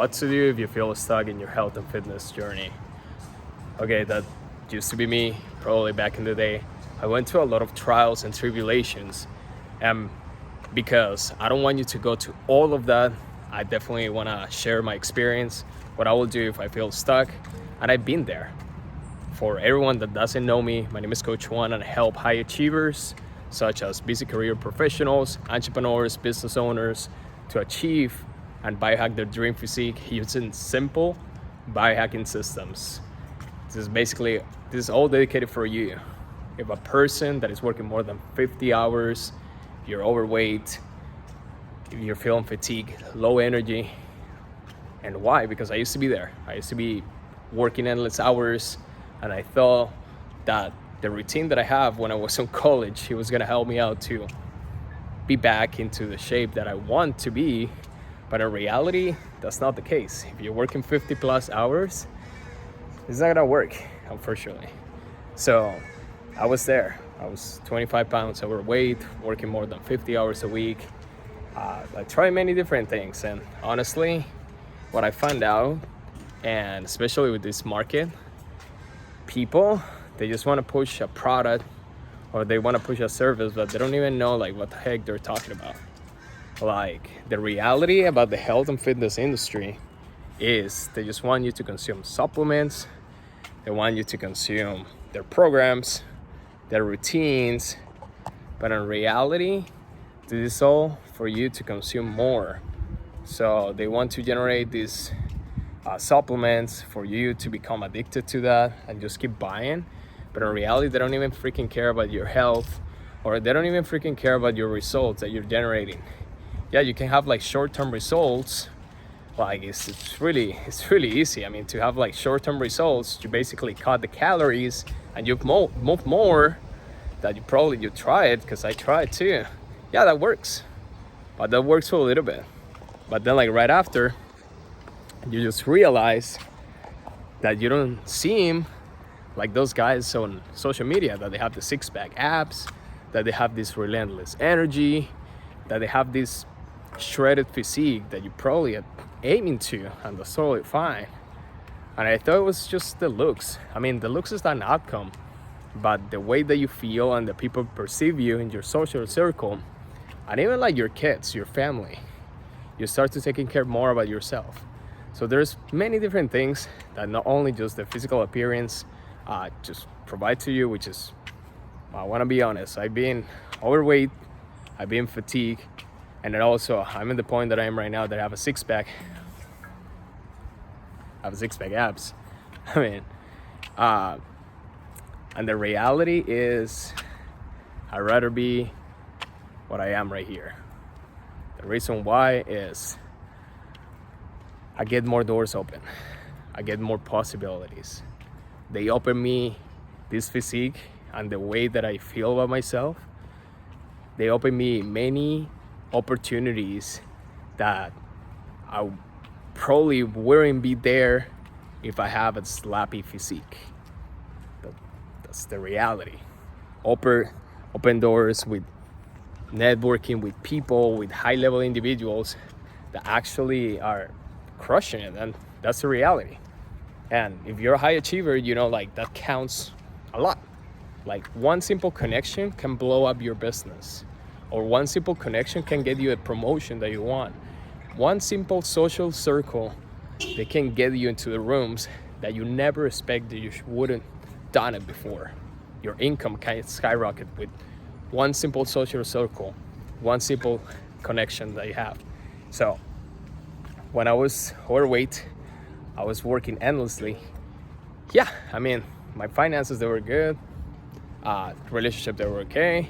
What to do if you feel stuck in your health and fitness journey? Okay, that used to be me, probably back in the day. I went through a lot of trials and tribulations, and because I don't want you to go to all of that, I definitely want to share my experience, what I will do if I feel stuck, and I've been there. For everyone that doesn't know me, my name is Coach Juan, and I help high achievers, such as busy career professionals, entrepreneurs, business owners, to achieve and biohack their dream physique using simple biohacking systems. This is all dedicated for you. If a person that is working more than 50 hours, if you're overweight, if you're feeling fatigue, low energy. And why? Because I used to be there. I used to be working endless hours, and I thought that the routine that I have when I was in college, it was gonna help me out to be back into the shape that I want to be. But in reality, that's not the case. If you're working 50 plus hours, it's not gonna work, unfortunately. So I was there. I was 25 pounds overweight, working more than 50 hours a week. I tried many different things, and honestly, what I found out, and especially with this market, people, they just want to push a product or they want to push a service, but they don't even know like what the heck they're talking about. Like, the reality about the health and fitness industry is they just want you to consume supplements, they want you to consume their programs, their routines, but in reality, this is all for you to consume more. So they want to generate these supplements for you to become addicted to that and just keep buying. But in reality, they don't even freaking care about your health, or they don't even freaking care about your results that you're generating. Yeah, you can have like short-term results. Like it's really easy. I mean, to have like short-term results, you basically cut the calories and you move more. That you try it, because I tried too. Yeah, that works, but that works for a little bit. But then like right after, you just realize that you don't seem like those guys on social media, that they have the six-pack abs, that they have this relentless energy, that they have this shredded physique that you probably are aiming to, and that's totally fine. And I thought it was just the looks. I mean, the looks is an outcome, but the way that you feel and the people perceive you in your social circle, and even like your kids, your family, you start to taking care more about yourself. So there's many different things that not only just the physical appearance just provide to you, which is, I want to be honest, I've been overweight, I've been fatigued, and then also I'm at the point that I am right now that I have a six-pack. I have a six-pack abs. I mean, and the reality is I'd rather be what I am right here. The reason why is I get more doors open. I get more possibilities. They open me this physique and the way that I feel about myself. They open me many opportunities that I probably wouldn't be there if I have a slappy physique. That's the reality. Open doors with networking with people, with high-level individuals that actually are crushing it, and that's the reality. And if you're a high achiever, you know, like that counts a lot. Like one simple connection can blow up your business, or one simple connection can get you a promotion that you want. One simple social circle, they can get you into the rooms that you never expected you wouldn't done it before. Your income can skyrocket with one simple social circle, one simple connection that you have. So when I was overweight, I was working endlessly. Yeah, I mean, my finances, they were good. Relationship, they were okay.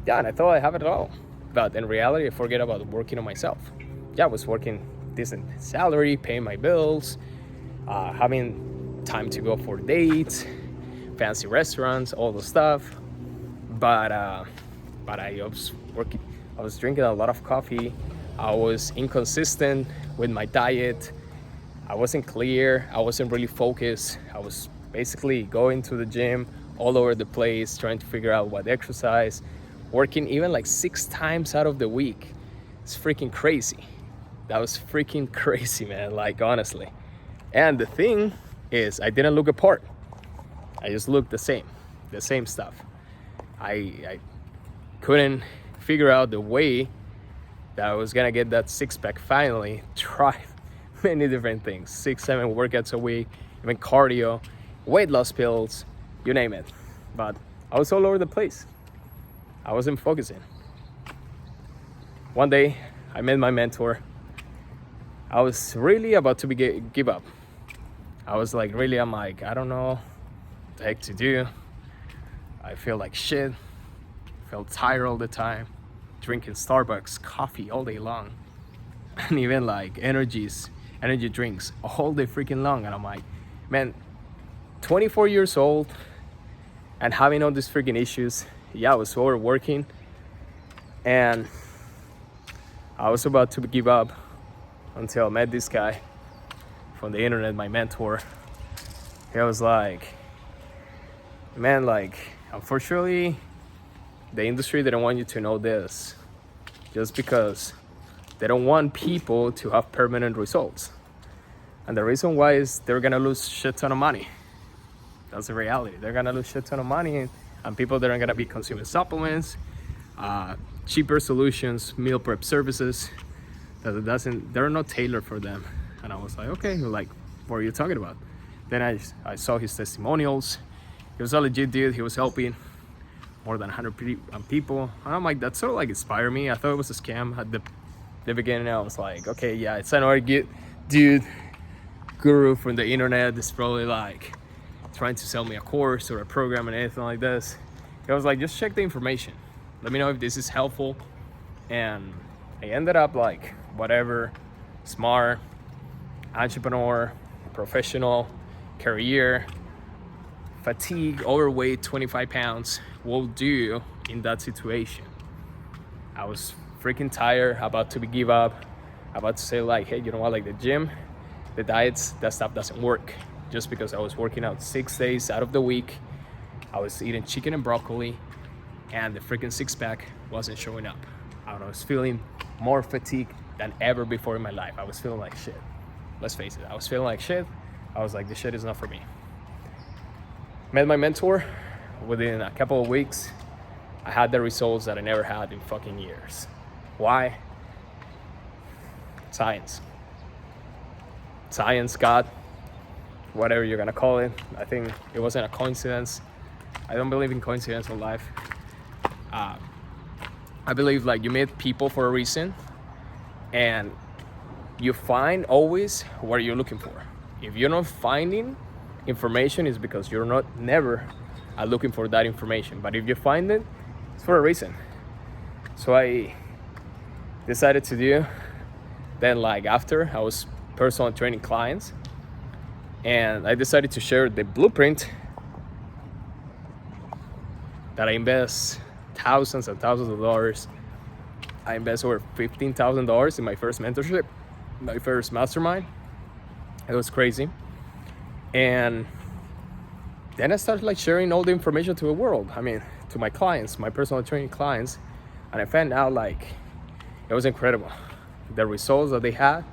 Yeah, and I thought I have it all. But in reality, I forget about working on myself. Yeah, I was working decent salary, paying my bills, having time to go for dates, fancy restaurants, all the stuff. But I was drinking a lot of coffee. I was inconsistent with my diet. I wasn't clear. I wasn't really focused. I was basically going to the gym all over the place, trying to figure out what exercise, working even like 6 times out of the week. It's freaking crazy. That was freaking crazy, man, like honestly. And the thing is, I didn't look apart. I just looked the same stuff. I couldn't figure out the way that I was gonna get that six-pack finally. Tried many different things, 6-7 workouts a week, even cardio, weight loss pills, you name it. But I was all over the place. I wasn't focusing. One day, I met my mentor. I was really about to give up. I was like, really, I'm like, I don't know what the heck to do. I feel like shit. I felt tired all the time. Drinking Starbucks coffee all day long. And even like energy drinks all day freaking long. And I'm like, man, 24 years old and having all these freaking issues. Yeah, I was overworking. And I was about to give up until I met this guy from the internet, my mentor. He was like, man, like, unfortunately, the industry didn't want you to know this just because they don't want people to have permanent results. And the reason why is they're gonna lose shit ton of money. That's the reality. They're gonna lose shit ton of money, and people that are gonna be consuming supplements, cheaper solutions, meal prep services they're not tailored for them. And I was like, okay, like, what are you talking about? Then I saw his testimonials. He was a legit dude. He was helping more than 100 people. And I'm like, that sort of like inspired me. I thought it was a scam at the beginning. I was like, okay, yeah, it's another dude, guru from the internet. That's probably like trying to sell me a course or a program and anything like this. I was like, just check the information. Let me know if this is helpful. And I ended up like, whatever, smart, entrepreneur, professional, career, fatigue, overweight, 25 pounds will do in that situation. I was freaking tired, about to give up, about to say like, hey, you know what, like the gym, the diets, that stuff doesn't work. Just because I was working out 6 days out of the week, I was eating chicken and broccoli, and the freaking six-pack wasn't showing up. I was feeling more fatigued than ever before in my life. I was feeling like shit. Let's face it, I was feeling like shit. I was like, this shit is not for me. Met my mentor. Within a couple of weeks, I had the results that I never had in fucking years. Why? Science, God, whatever you're gonna call it. I think it wasn't a coincidence. I don't believe in coincidence in life. I believe like you meet people for a reason, and you find always what you're looking for. If you're not finding information, it's because you're never looking for that information. But if you find it, it's for a reason. So I decided to do. Then like after, I was personal training clients, and I decided to share the blueprint that I invest thousands and thousands of dollars. I invest over $15,000 in my first mentorship, my first mastermind. It was crazy. And then I started like sharing all the information to the world. I mean, to my clients, my personal training clients. And I found out like, it was incredible. The results that they had,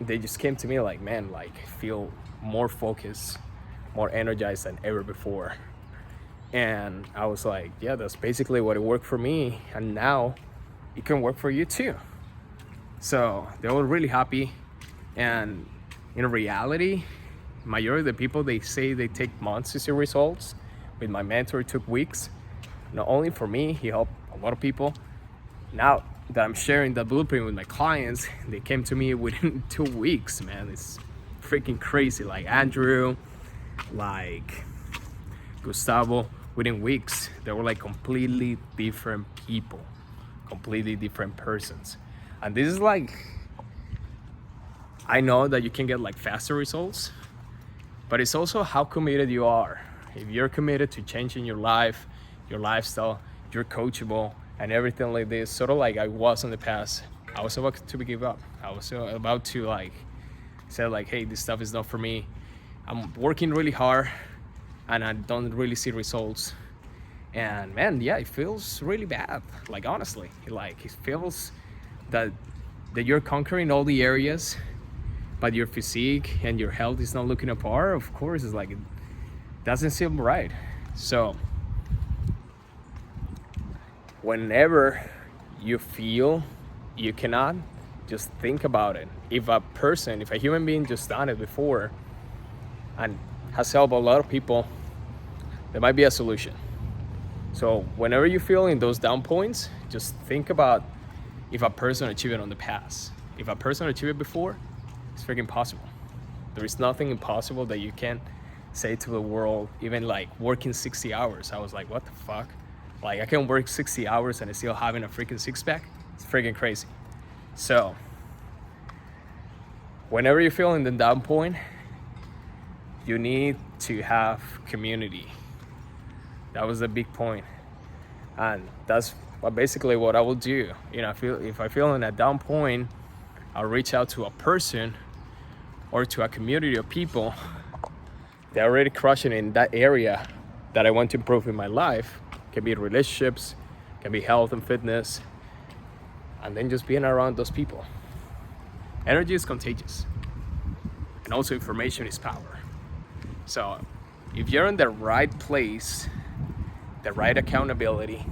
they just came to me like, man, like feel more focused, more energized than ever before. And I was like, yeah, that's basically what it worked for me. And now it can work for you too. So they were really happy. And in reality, majority of the people, they say they take months to see results. With my mentor, it took weeks. Not only for me, he helped a lot of people. Now that I'm sharing the blueprint with my clients, they came to me within 2 weeks, man. It's freaking crazy. Like Andrew, like Gustavo, within weeks, they were like completely different people, completely different persons. And this is like, I know that you can get like faster results, but it's also how committed you are. If you're committed to changing your life, your lifestyle, you're coachable and everything like this, sort of like I was in the past, I was about to give up. I was about to like say like, hey, this stuff is not for me. I'm working really hard and I don't really see results. And man, yeah, it feels really bad. Like honestly, like it feels that that you're conquering all the areas, but your physique and your health is not looking apart, of course, it's like, it doesn't seem right. So whenever you feel you cannot, just think about it. If a human being just done it before and has helped a lot of people, there might be a solution. So whenever you feel in those down points, just think about if a person achieved it on the past. If a person achieved it before, it's freaking possible. There is nothing impossible that you can't say to the world. Even like working 60 hours, I was like, what the fuck? Like, I can work 60 hours and still having a freaking six-pack? It's freaking crazy. So whenever you feel in the down point, you need to have community. That was the big point. And that's basically what I will do. You know, if I feel in a down point, I'll reach out to a person or to a community of people that are already crushing in that area that I want to improve in my life. It can be relationships, it can be health and fitness, and then just being around those people. Energy is contagious, and also information is power. So if you're in the right place, the right accountability,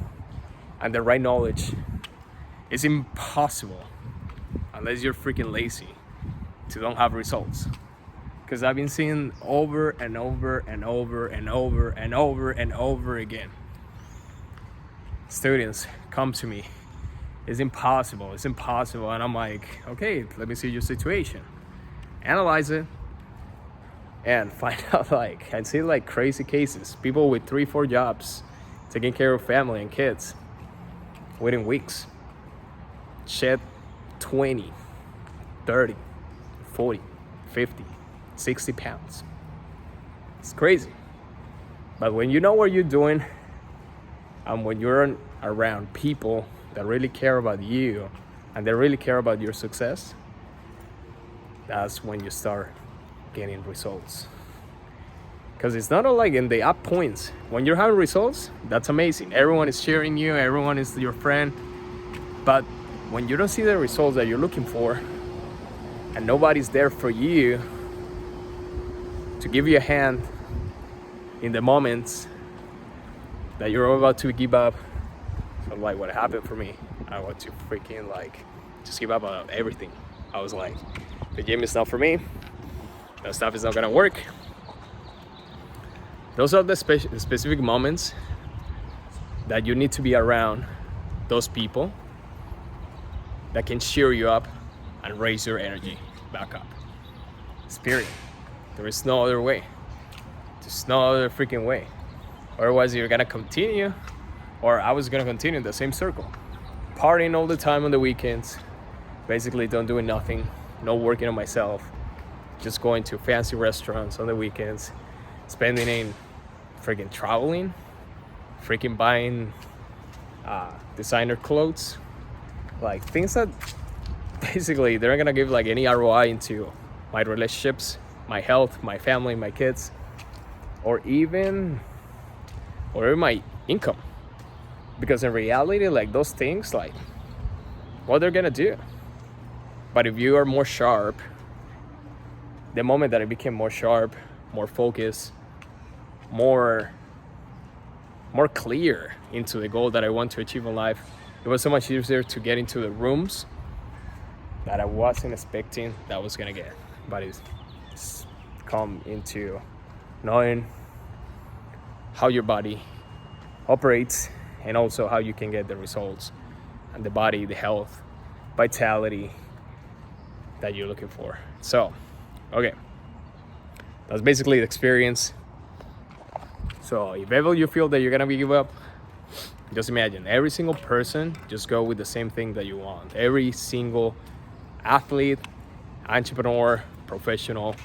and the right knowledge, it's impossible, unless you're freaking lazy, to don't have results. Because I've been seeing over and over and over and over and over and over again, students come to me, it's impossible, and I'm like, okay, let me see your situation, analyze it, and find out, like, I see like crazy cases, people with 3-4 jobs, taking care of family and kids within weeks, shed 20, 30, 40, 50, 60 pounds. It's crazy. But when you know what you're doing, and when you're around people that really care about you and they really care about your success, that's when you start getting results. Because it's not all like in the up points. When you're having results, that's amazing. Everyone is cheering you, everyone is your friend. But when you don't see the results that you're looking for, and nobody's there for you to give you a hand in the moments that you're about to give up, so like what happened for me, I want to freaking like just give up on everything. I was like, the gym is not for me, that stuff is not gonna work. Those are the specific moments that you need to be around those people that can cheer you up and raise your energy back up. Spirit. There is no other way. There's no other freaking way. Otherwise, you're gonna continue, or I was gonna continue in the same circle. Partying all the time on the weekends, basically don't doing nothing, no working on myself, just going to fancy restaurants on the weekends, spending in freaking traveling, freaking buying designer clothes, like things that basically they're not gonna give like any ROI into my relationships, my health, my family, my kids, or even my income. Because in reality, like those things, like what they're gonna do. But if you are more sharp, the moment that I became more sharp, more focused, more clear into the goal that I want to achieve in life, it was so much easier to get into the rooms that I wasn't expecting that I was gonna get. But it's come into knowing how your body operates and also how you can get the results and the body, the health, vitality that you're looking for. So, okay, that's basically the experience. So if ever you feel that you're gonna give up, just imagine every single person just go with the same thing that you want. Every single athlete, entrepreneur, professional,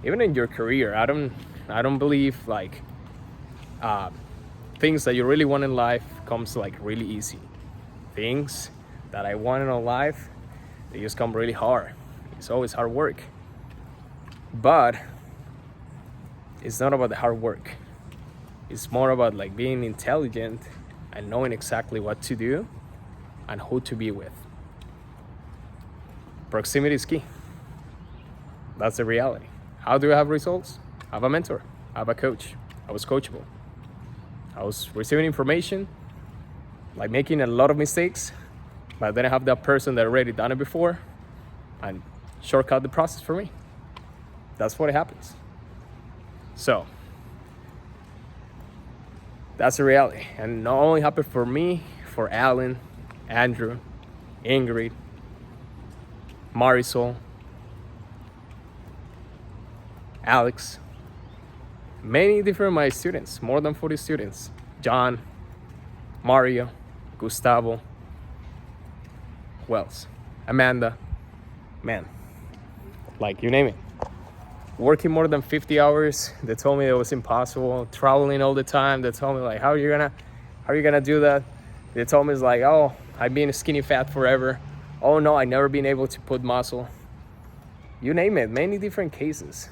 even in your career, I don't believe like things that you really want in life comes like really easy. Things that I wanted in life, they just come really hard. It's always hard work. But it's not about the hard work. It's more about like being intelligent and knowing exactly what to do and who to be with. Proximity is key. That's the reality. How do I have results? I have a mentor. I have a coach. I was coachable. I was receiving information, like making a lot of mistakes, but I didn't have that person that already done it before and shortcut the process for me. That's what happens. So that's the reality. And not only happened for me, for Alan, Andrew, Ingrid, Marisol, Alex, many different my students, more than 40 students. John, Mario, Gustavo, who else? Amanda, man, like you name it. Working more than 50 hours, they told me it was impossible. Traveling all the time, they told me like, how are you gonna do that? They told me it's like, oh, I've been skinny fat forever. Oh no, I never been able to put muscle. You name it, many different cases.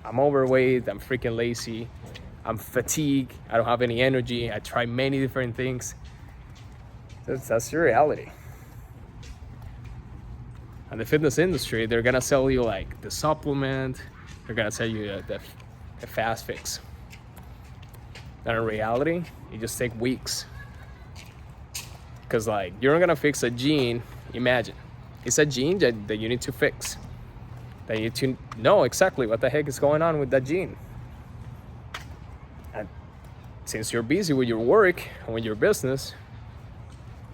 I'm overweight, I'm freaking lazy, I'm fatigued, I don't have any energy, I try many different things. That's the reality. And the fitness industry, they're gonna sell you like the supplement, they're gonna sell you the fast fix. And in reality, it just takes weeks. Because like, you're not gonna fix a gene, imagine. It's a gene that you need to fix. That you need to know exactly what the heck is going on with that gene. And since you're busy with your work and with your business,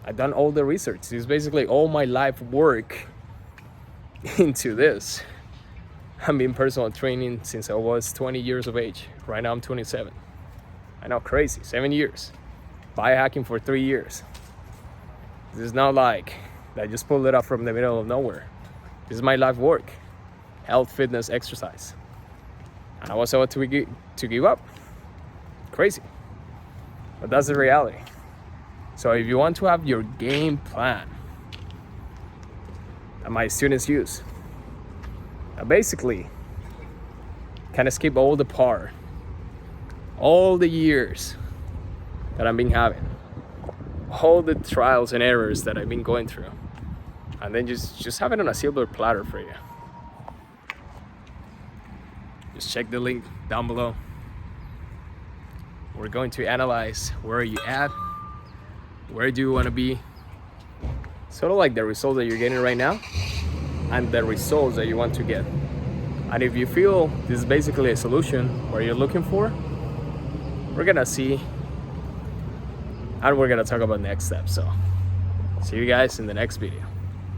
I've done all the research. It's basically all my life work into this. I've been personal training since I was 20 years of age. Right now I'm 27. I know, crazy, 7 years. Biohacking for 3 years. This is not like I just pulled it up from the middle of nowhere. This is my life work. Health, fitness, exercise. And I was about to give up. Crazy. But that's the reality. So if you want to have your game plan, that my students use, basically kind of skip all the part, all the years that I've been having, all the trials and errors that I've been going through, and then just have it on a silver platter for you. Just check the link down below. We're going to analyze where are you at, where do you want to be, sort of like the results that you're getting right now and the results that you want to get. And if you feel this is basically a solution where you're looking for, we're gonna see and we're gonna talk about next steps. So see you guys in the next video.